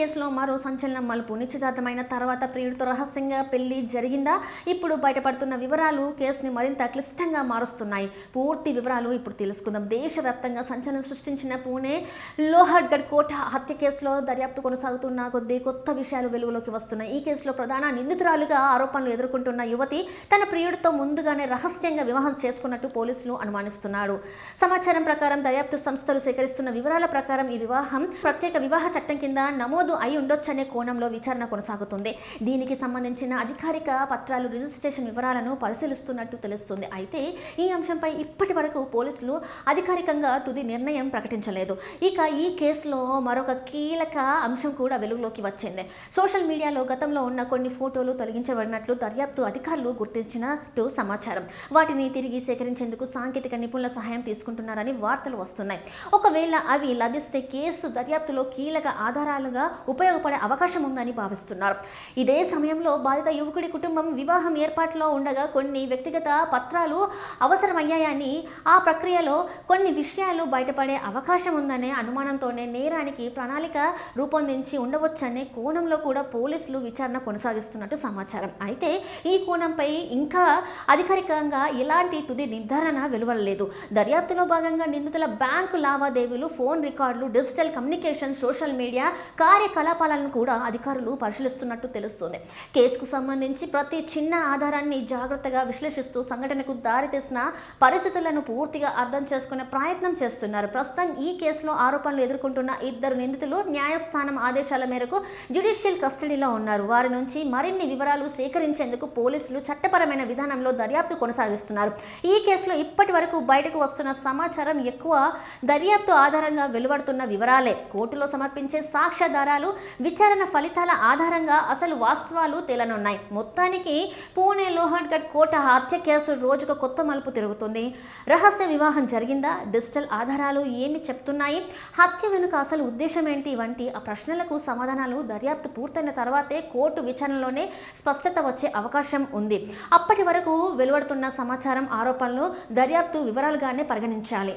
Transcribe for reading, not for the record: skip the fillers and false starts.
కేసులో మరో సంచలనం మలుపు. నిశ్చితార్థమైన తర్వాత ప్రియుడితో రహస్యంగా పెళ్లి జరిగిందా? ఇప్పుడు బయటపడుతున్న వివరాలు కేసుని మరింత క్లిష్టంగా మారుస్తున్నాయి. పూర్తి వివరాలు ఇప్పుడు తెలుసుకుందాం. దేశవ్యాప్తంగా సంచలనం సృష్టించిన పూణే లోహర్గఢ్ కోట హత్య కేసులో దర్యాప్తు కొనసాగుతున్న కొద్ది కొత్త విషయాలు వెలుగులోకి వస్తున్నాయి. ఈ కేసులో ప్రధాన నిందితురాలుగా ఆరోపణలు ఎదుర్కొంటున్న యువతి తన ప్రియుడితో ముందుగానే రహస్యంగా వివాహం చేసుకున్నట్టు పోలీసులు అనుమానిస్తున్నారు. సమాచారం ప్రకారం దర్యాప్తు సంస్థలు సేకరిస్తున్న వివరాల ప్రకారం ఈ వివాహం ప్రత్యేక వివాహ చట్టం కింద నమోదు అయి ఉండొచ్చనే కోణంలో విచారణ కొనసాగుతుంది. దీనికి సంబంధించిన అధికారిక పత్రాలు, రిజిస్ట్రేషన్ వివరాలను పరిశీలిస్తున్నట్టు తెలుస్తుంది. అయితే ఈ అంశంపై ఇప్పటి వరకు పోలీసులు అధికారికంగా తుది నిర్ణయం ప్రకటించలేదు. ఇక ఈ కేసులో మరొక కీలక అంశం కూడా వెలుగులోకి వచ్చింది. సోషల్ మీడియాలో గతంలో ఉన్న కొన్ని ఫోటోలు తొలగించబడినట్లు దర్యాప్తు అధికారులు గుర్తించినట్టు సమాచారం. వాటిని తిరిగి సేకరించేందుకు సాంకేతిక నిపుణుల సహాయం తీసుకుంటున్నారని వార్తలు వస్తున్నాయి. ఒకవేళ అవి లభిస్తే కేసు దర్యాప్తులో కీలక ఆధారాలుగా ఉపయోగపడే అవకాశం ఉందని భావిస్తున్నారు. ఇదే సమయంలో బాధిత యువకుడి కుటుంబం వివాహం ఏర్పాటులో ఉండగా కొన్ని వ్యక్తిగత పత్రాలు అవసరమయ్యాయని, ఆ ప్రక్రియలో కొన్ని విషయాలు బయటపడే అవకాశం ఉందనే అనుమానంతోనే నేరానికి ప్రణాళిక రూపొందించి ఉండవచ్చనే కోణంలో కూడా పోలీసులు విచారణ కొనసాగిస్తున్నట్టు సమాచారం. అయితే ఈ కోణంపై ఇంకా అధికారికంగా ఎలాంటి తుది నిర్ధారణ వెలువడలేదు. దర్యాప్తులో భాగంగా నిందితుల బ్యాంకు లావాదేవీలు, ఫోన్ రికార్డులు, డిజిటల్ కమ్యూనికేషన్, సోషల్ మీడియా కార్యకలాపాలను కూడా అధికారులు పరిశీలిస్తున్నట్టు తెలుస్తుంది. కేసుకు సంబంధించి ప్రతి చిన్న ఆధారాన్ని జాగ్రత్తగా విశ్లేషిస్తూ సంఘటనకు దారితీసిన పరిస్థితులను పూర్తిగా అర్థం చేసుకునే ప్రయత్నం చేస్తున్నారు. ప్రస్తుతం ఈ కేసులో ఆరోపణలు ఎదుర్కొంటున్న ఇద్దరు నిందితులు న్యాయస్థానం ఆదేశాల మేరకు జ్యుడిషియల్ కస్టడీలో ఉన్నారు. వారి నుంచి మరిన్ని వివరాలు సేకరించేందుకు పోలీసులు చట్టపరమైన విధానంలో దర్యాప్తు కొనసాగిస్తున్నారు. ఈ కేసులో ఇప్పటి వరకు బయటకు వస్తున్న సమాచారం ఎక్కువ దర్యాప్తు ఆధారంగా వెలువడుతున్న వివరాలే. కోర్టులో సమర్పించే సాక్ష్యాధారాలు, విచారణ ఫలితాల ఆధారంగా అసలు వాస్తవాలు తేలనున్నాయి. మొత్తానికి పూణే లోహర్గఢ్ కోట హత్య కేసు రోజుకు కొత్త మలుపు తిరుగుతుంది. రహస్య వివాహం జరిగిందా? డిజిటల్ ఆధారాలు ఏమి చెప్తున్నాయి? హత్య వెనుక అసలు ఉద్దేశం ఏంటి? వంటి ఆ ప్రశ్నలకు సమాధానాలు దర్యాప్తు పూర్తయిన తర్వాతే కోర్టు విచారణలోనే స్పష్టత వచ్చే అవకాశం ఉంది. అప్పటి వరకు వెలువడుతున్న సమాచారం, ఆరోపణలు దర్యాప్తు వివరాలుగానే పరిగణించాలి.